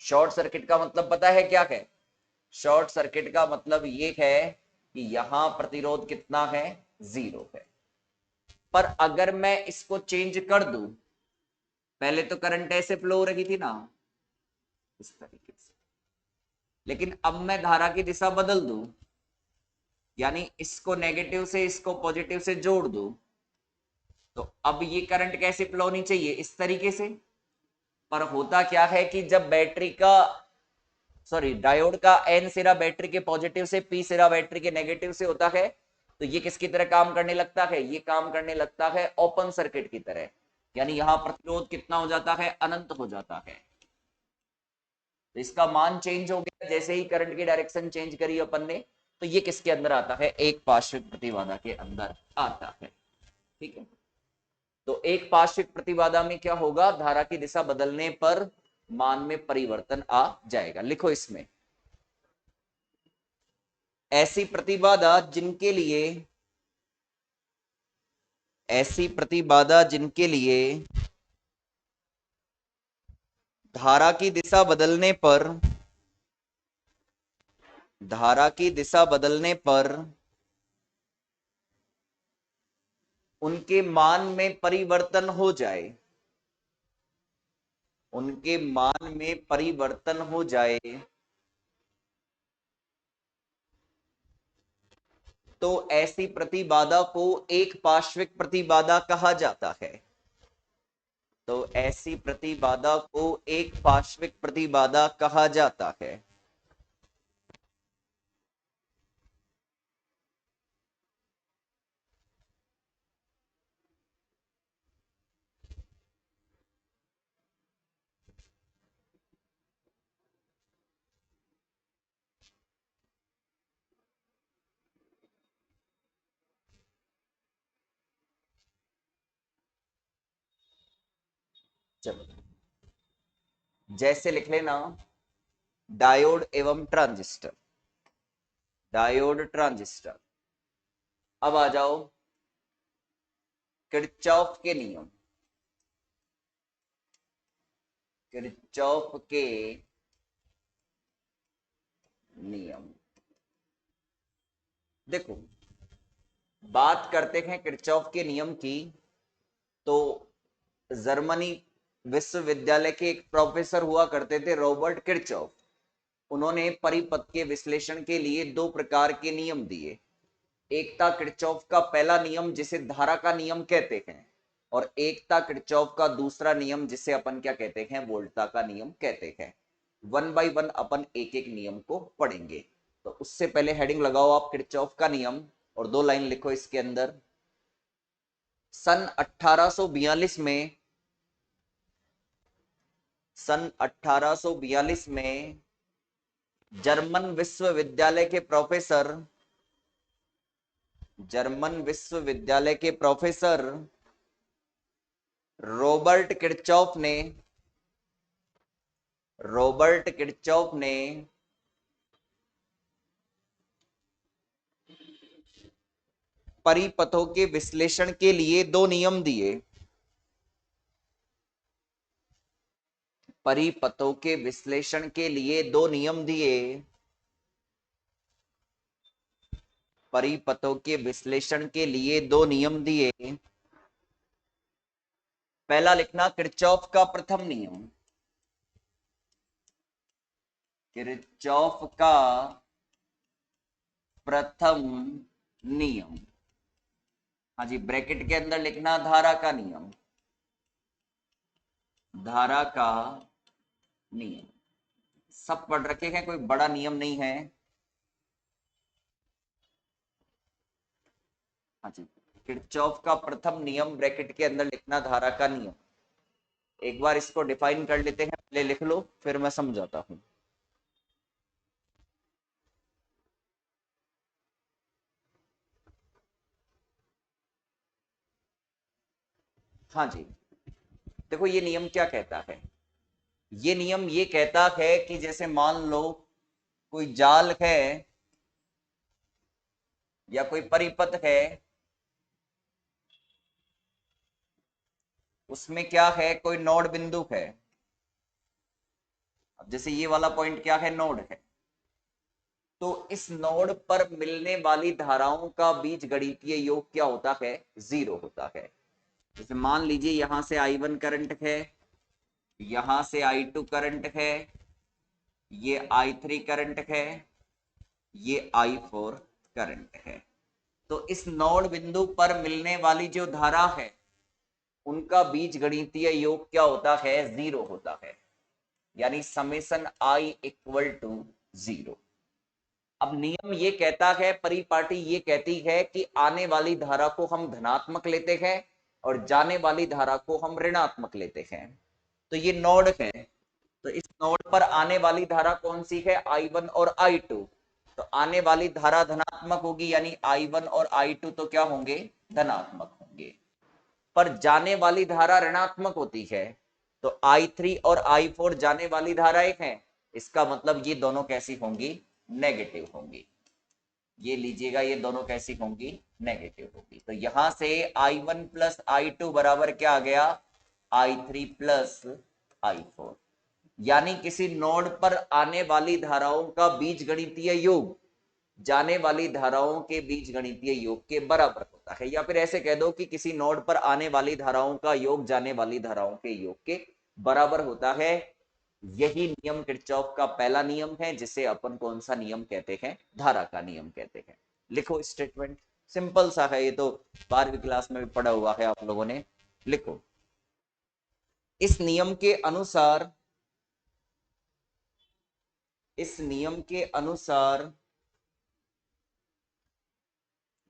शॉर्ट सर्किट का मतलब पता है क्या है, शॉर्ट सर्किट का मतलब ये है कि यहां प्रतिरोध कितना है, 0 है। पर अगर मैं इसको चेंज कर दूं, पहले तो करंट ऐसे फ्लो हो रही थी ना, इस तरीके से, लेकिन अब मैं धारा की दिशा बदल दूं, यानी इसको नेगेटिव से इसको पॉजिटिव से जोड़ दूं, तो अब ये करंट कैसे फ्लो होनी चाहिए, इस तरीके से। पर होता क्या है कि जब बैटरी का, सॉरी, डायोड का एन सिरा बैटरी के पॉजिटिव से, पी सिरा बैटरी के नेगेटिव से होता है, तो ये किसकी तरह काम करने लगता है, ये काम करने लगता है ओपन सर्किट की तरह, यानी यहां प्रतिरोध कितना हो जाता है, अनंत हो जाता है। तो इसका मान चेंज हो गया, जैसे ही करंट की डायरेक्शन चेंज करी अपन ने, तो ये किसके अंदर आता है, एक पार्श्विक प्रतिबाधा के अंदर आता है। ठीक है, तो एक पार्श्विक प्रतिबाधा में क्या होगा, धारा की दिशा बदलने पर मान में परिवर्तन आ जाएगा। लिखो इसमें, ऐसी प्रतिबाधा जिनके लिए धारा की दिशा बदलने पर उनके मान में परिवर्तन हो जाए, तो ऐसी प्रतिबाधा को एक पार्श्विक प्रतिबाधा कहा जाता है। तो ऐसी प्रतिबाधा को एक पार्श्विक प्रतिबाधा कहा जाता है। चलो, जैसे लिख लेना डायोड एवं ट्रांजिस्टर, अब आ जाओ किरचॉफ के नियम, देखो बात करते हैं किरचॉफ के नियम की, तो जर्मनी विश्वविद्यालय के एक प्रोफेसर हुआ करते थे रॉबर्ट किरचॉफ। उन्होंने परिपथ के विश्लेषण के लिए दो प्रकार के नियम दिए। एक था किरचॉफ का पहला नियम जिसे धारा का नियम कहते हैं, और एक था किरचॉफ का दूसरा नियम जिसे अपन क्या कहते हैं, वोल्टा का नियम कहते हैं। वन बाय वन अपन एक एक नियम को पढ़ेंगे। तो उससे पहले हेडिंग लगाओ आप किरचॉफ का नियम और दो लाइन लिखो इसके अंदर। सन 1842 में जर्मन विश्वविद्यालय के प्रोफेसर रॉबर्ट किरचॉफ ने परिपथों के विश्लेषण के लिए दो नियम दिए। परिपथों के विश्लेषण के लिए दो नियम दिए। परिपथों के विश्लेषण के लिए दो नियम दिए। पहला लिखना किरचॉफ का प्रथम नियम, किरचॉफ का प्रथम नियम। हाँ जी, ब्रैकेट के अंदर लिखना धारा का नियम, धारा का नियम। सब पढ़ रखे हैं, कोई बड़ा नियम नहीं है। हाँ जी, किरचॉफ का प्रथम नियम ब्रैकेट के अंदर लिखना धारा का नियम। एक बार इसको डिफाइन कर लेते हैं, पहले लिख लो फिर मैं समझाता हूं। हाँ जी, देखो ये नियम क्या कहता है। ये नियम ये कहता है कि जैसे मान लो कोई जाल है या कोई परिपथ है, उसमें क्या है, कोई नोड बिंदु है। अब जैसे ये वाला पॉइंट क्या है, नोड है, तो इस नोड पर मिलने वाली धाराओं का बीजगणितीय योग क्या होता है, जीरो होता है। जैसे मान लीजिए यहां से I1 करंट है, यहां से I2 करंट है, ये I3 करंट है, ये I4 करंट है। तो इस नोड बिंदु पर मिलने वाली जो धारा है उनका बीजगणितीय योग क्या होता है, जीरो होता है, यानी summation I equal to zero. अब नियम ये कहता है, परिपाटी ये कहती है कि आने वाली धारा को हम धनात्मक लेते हैं और जाने वाली धारा को हम ऋणात्मक लेते हैं। तो ये नोड है, तो इस नोड पर आने वाली धारा कौन सी है, I1 और I2। तो आने वाली धारा धनात्मक होगी, यानी I1 और I2 तो क्या होंगे, धनात्मक होंगे। पर जाने वाली धारा ऋणात्मक होती है, तो I3 और I4 जाने वाली धाराएं हैं, इसका मतलब ये दोनों कैसी होंगी, नेगेटिव होंगी। ये लीजिएगा, ये दोनों कैसी होंगी, नेगेटिव होगी। तो यहां से I1 प्लस I2 बराबर क्या आ गया, I3 प्लस I4। यानी किसी नोड पर आने वाली धाराओं का बीजगणितीय योग जाने वाली धाराओं के बीजगणितीय योग के बराबर होता है, या फिर ऐसे कह दो कि किसी नोड पर आने वाली धाराओं का योग जाने वाली धाराओं के योग के बराबर होता है। यही नियम किरचॉफ का पहला नियम है, जिसे अपन कौन सा नियम कहते हैं, धारा का नियम कहते हैं। लिखो स्टेटमेंट, सिंपल सा है ये तो, 12वीं क्लास में भी पढ़ा हुआ है आप लोगों ने। लिखो, इस नियम के अनुसार, इस नियम के अनुसार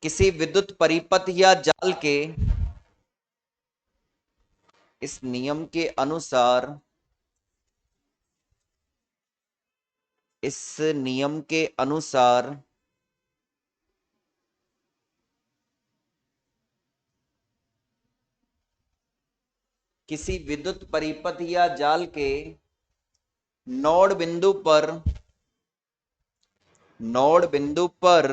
किसी विद्युत परिपथ या जाल के, इस नियम के अनुसार, इस नियम के अनुसार किसी विद्युत परिपथ या जाल के नोड बिंदु पर, नोड बिंदु पर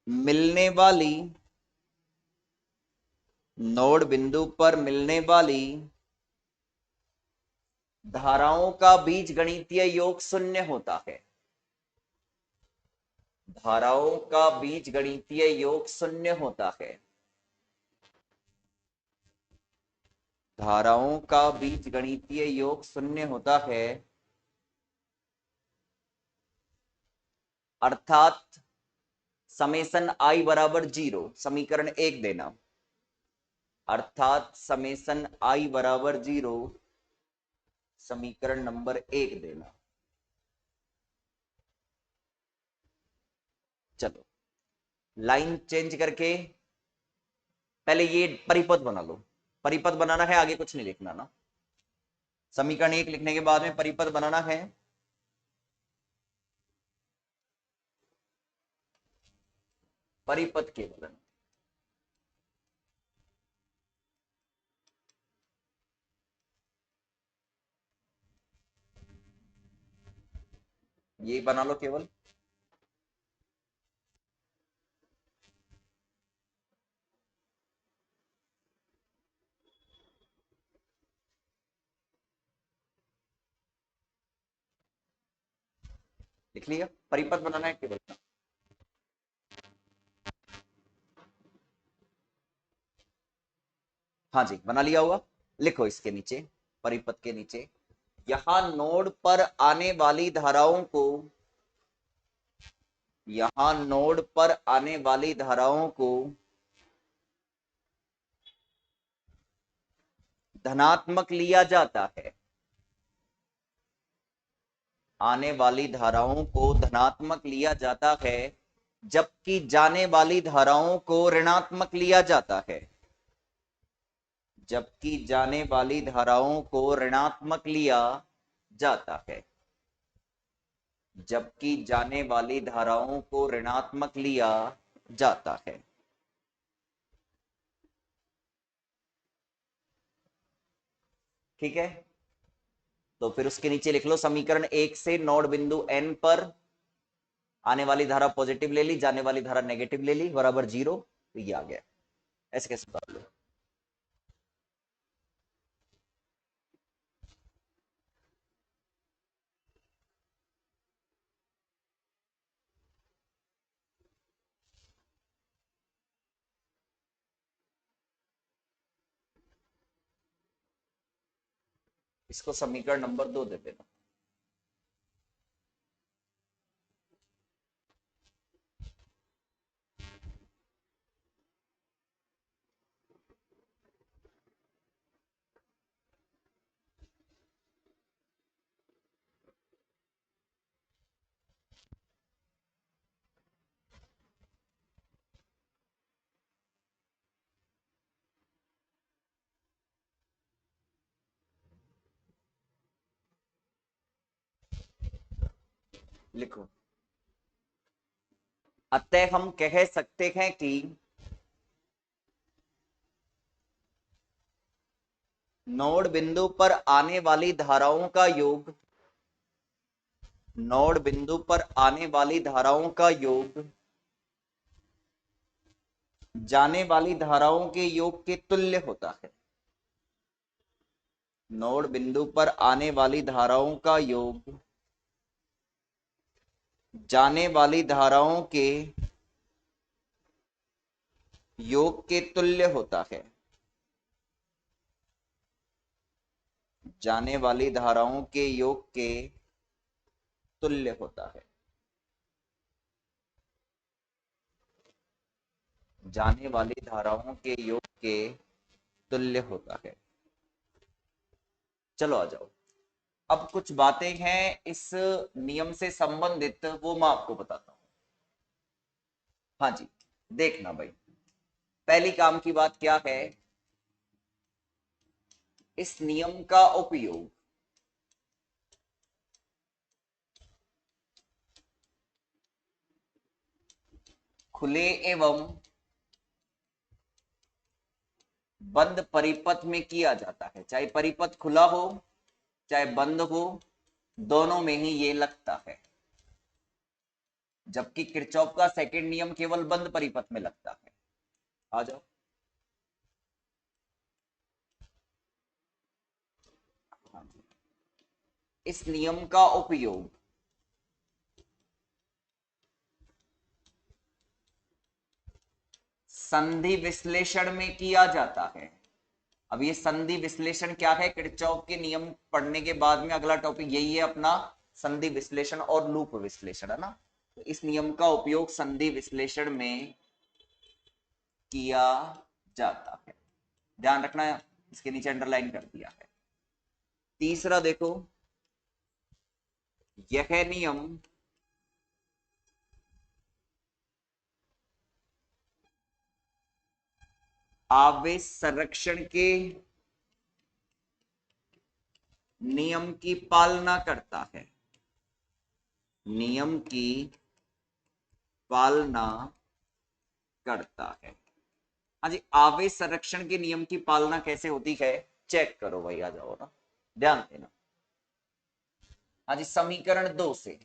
मिलने वाली, नोड बिंदु पर मिलने वाली धाराओं का बीजगणितीय योग शून्य होता है। धाराओं का बीजगणितीय योग शून्य होता है। धाराओं का बीजगणितीय योग शून्य होता है, अर्थात समेसन आई बराबर 0, समीकरण 1 देना, अर्थात समेसन आई बराबर 0, समीकरण नंबर 1 देना। चलो लाइन चेंज करके पहले ये परिपथ बना लो। परिपथ बनाना है, आगे कुछ नहीं लिखना ना। समीकरण 1 लिखने के बाद में परिपथ बनाना है। परिपथ केवलन, ये बना लो केवल। लिख लिया, परिपथ बनाना है केवल। हाँ जी, बना लिया होगा। लिखो इसके नीचे, परिपथ के नीचे, यहां नोड पर आने वाली धाराओं को, यहां नोड पर आने वाली धाराओं को धनात्मक लिया जाता है। आने वाली धाराओं को धनात्मक लिया जाता है, जबकि जाने वाली धाराओं को ऋणात्मक लिया जाता है। जबकि जाने वाली धाराओं को ऋणात्मक लिया जाता है। जबकि जाने वाली धाराओं को ऋणात्मक लिया जाता है। ठीक है, तो फिर उसके नीचे लिख लो, समीकरण 1 से नोड बिंदु n पर आने वाली धारा पॉजिटिव ले ली, जाने वाली धारा नेगेटिव ले ली, बराबर 0। तो ये आ गया। ऐसे कैसे बता लो, इसको समीकरण नंबर 2 दे देना। लिखो, अतः हम कह सकते हैं कि नोड बिंदु पर आने वाली धाराओं का योग नोड बिंदु पर आने वाली धाराओं का योग जाने वाली धाराओं के योग के तुल्य होता है। नोड बिंदु पर आने वाली धाराओं का योग जाने वाली धाराओं के योग के तुल्य होता है। जाने वाली धाराओं के योग के तुल्य होता है। जाने वाली धाराओं के योग के तुल्य होता है। चलो आ जाओ। अब कुछ बातें हैं इस नियम से संबंधित, वो मैं आपको बताता हूं। हाँ जी, देखना भाई, पहली काम की बात क्या है, इस नियम का उपयोग खुले एवं बंद परिपथ में किया जाता है। चाहे परिपथ खुला हो चाहे बंद हो, दोनों में ही ये लगता है। जबकि किरचॉफ का सेकंड नियम केवल बंद परिपथ में लगता है। आ जाओ। हाँ जी। इस नियम का उपयोग संधि विश्लेषण में किया जाता है। अब ये संधि विश्लेषण क्या है, किरचॉफ के नियम पढ़ने के बाद में अगला टॉपिक यही है अपना, संधि विश्लेषण और लूप विश्लेषण, है ना। तो इस नियम का उपयोग संधि विश्लेषण में किया जाता है, ध्यान रखना है, इसके नीचे अंडरलाइन कर दिया है। तीसरा देखो, यह नियम आवेश संरक्षण के नियम की पालना करता है। नियम की पालना करता है। हाँ जी, आवेश संरक्षण के नियम की पालना कैसे होती है, चेक करो भाई, आ जाओ ना, ध्यान देना। हाँ जी, समीकरण 2 से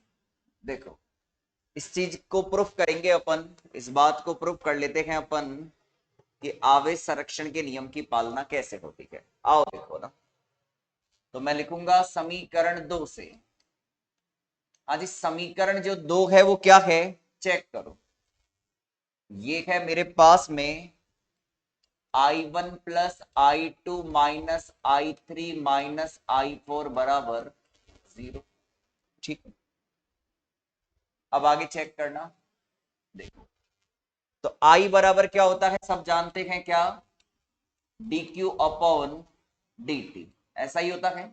देखो, इस चीज को प्रूफ करेंगे अपन, इस बात को प्रूफ कर लेते हैं अपन कि आवेश संरक्षण के नियम की पालना कैसे होती है। आओ देखो ना, तो मैं लिखूंगा समीकरण 2 से। हाँ जी, समीकरण जो 2 है वो क्या है, चेक करो। ये है मेरे पास में I1 plus I2 minus I3 minus I4 बराबर 0। ठीक है, अब आगे चेक करना। देखो, तो I बराबर क्या होता है, सब जानते हैं क्या, dq अपॉन dt, ऐसा ही होता है।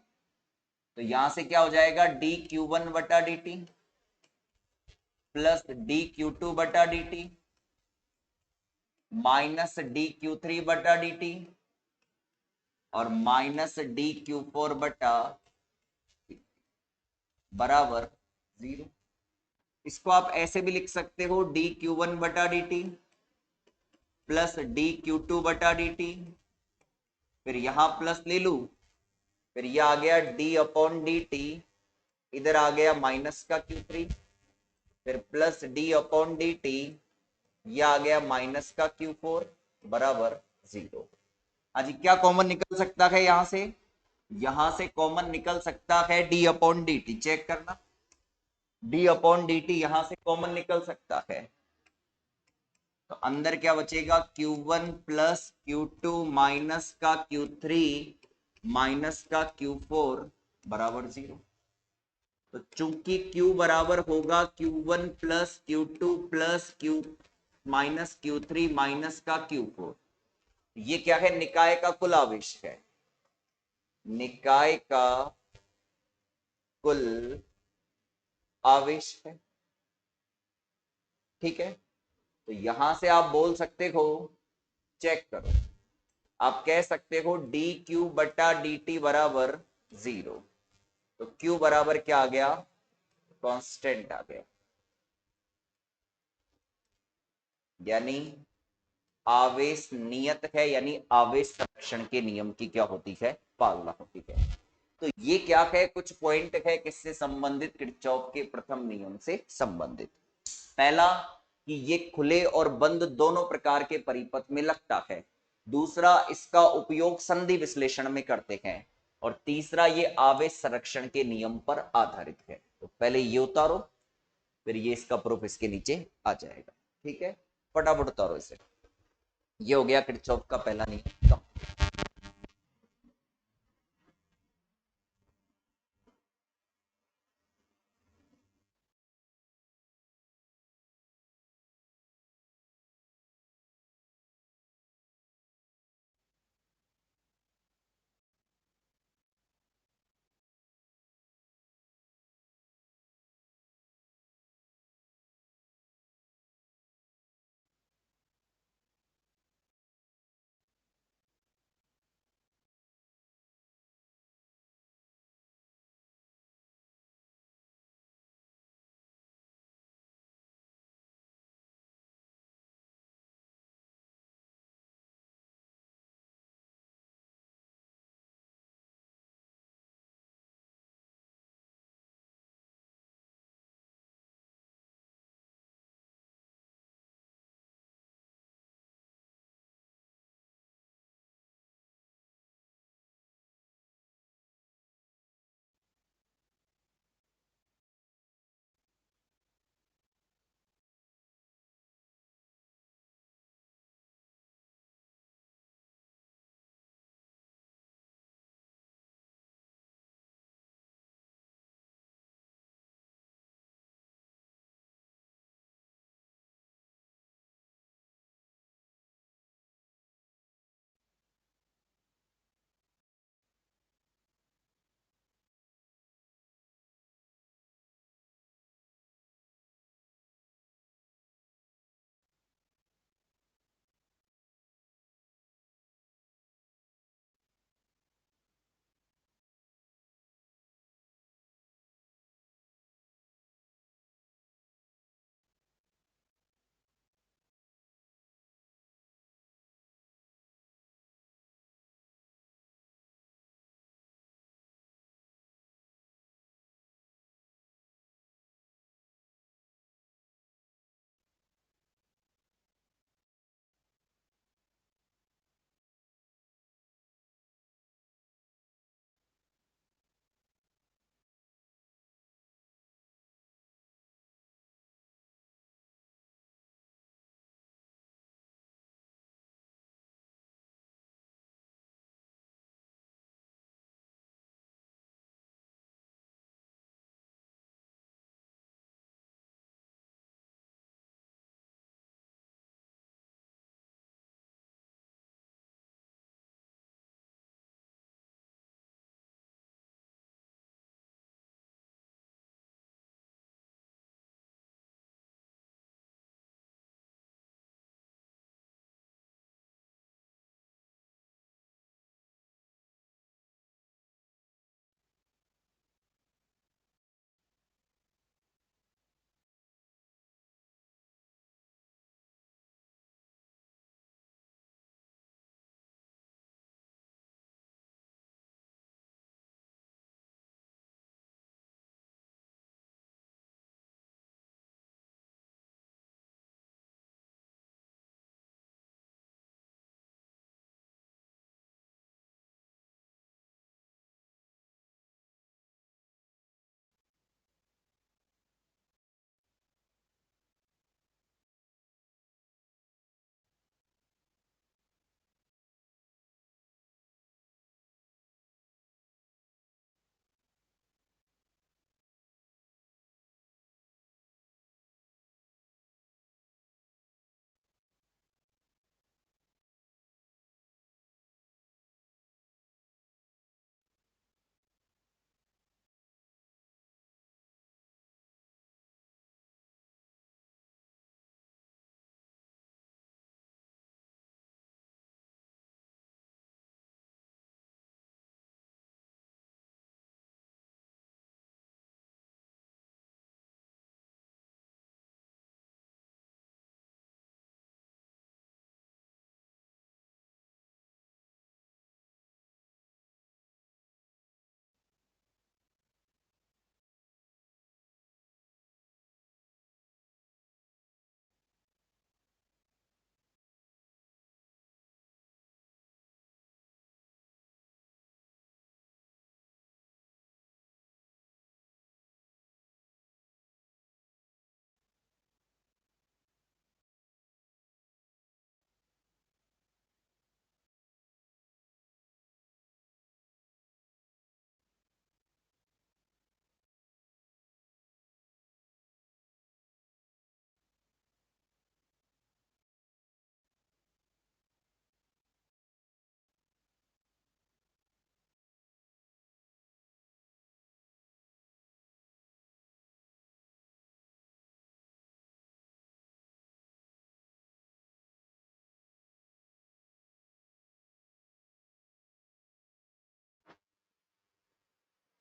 तो यहां से क्या हो जाएगा, dq1 बटा dt प्लस dq2 बटा dt माइनस dq3 बटा dt और माइनस dq4 बटा बराबर 0। इसको आप ऐसे भी लिख सकते हो, dq1 बटा dt प्लस dq2 बटा dt, फिर यहां प्लस ले लू, फिर यह आ गया d अपॉन dt, इधर आ गया माइनस का q3, फिर प्लस d अपॉन dt, यह आ गया माइनस का q4 बराबर 0। हाँ जी, क्या कॉमन निकल सकता है यहां से कॉमन निकल सकता है d अपॉन dt, चेक करना, d अपॉन dt यहां से कॉमन निकल सकता है। तो अंदर क्या बचेगा, Q1 प्लस Q2 माइनस का Q3 माइनस का Q4 बराबर 0। तो चूंकि Q बराबर होगा Q1 plus Q2 plus Q minus Q3 minus का Q4, ये क्या है, निकाय का कुल आवेश है, निकाय का कुल आवेश है। ठीक है, तो यहां से आप बोल सकते हो, चेक करो, आप कह सकते हो डी क्यू बटा डी टी बराबर 0। तो क्यू बराबर क्या आ गया, कांस्टेंट आ गया, यानी आवेश नियत है, यानी आवेश संरक्षण के नियम की क्या होती है, पालना होती है। तो ये क्या है, कुछ पॉइंट है किससे संबंधित, किरचॉफ के प्रथम नियम से संबंधित। पहला कि ये खुले और बंद दोनों प्रकार के परिपथ में लगता है। दूसरा, इसका उपयोग संधि विश्लेषण में करते हैं। और तीसरा, ये आवेश संरक्षण के नियम पर आधारित है। तो पहले ये उतारो, फिर ये इसका प्रूफ इसके नीचे आ जाएगा। ठीक है, फटाफट उतारो इसे। ये हो गया किरचॉफ का पहला नियम।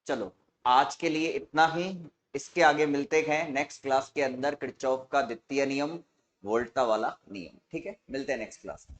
चलो आज के लिए इतना ही। इसके आगे मिलते हैं नेक्स्ट क्लास के अंदर, किरचॉफ का द्वितीय नियम, वोल्टा वाला नियम। ठीक है, मिलते हैं नेक्स्ट क्लास में।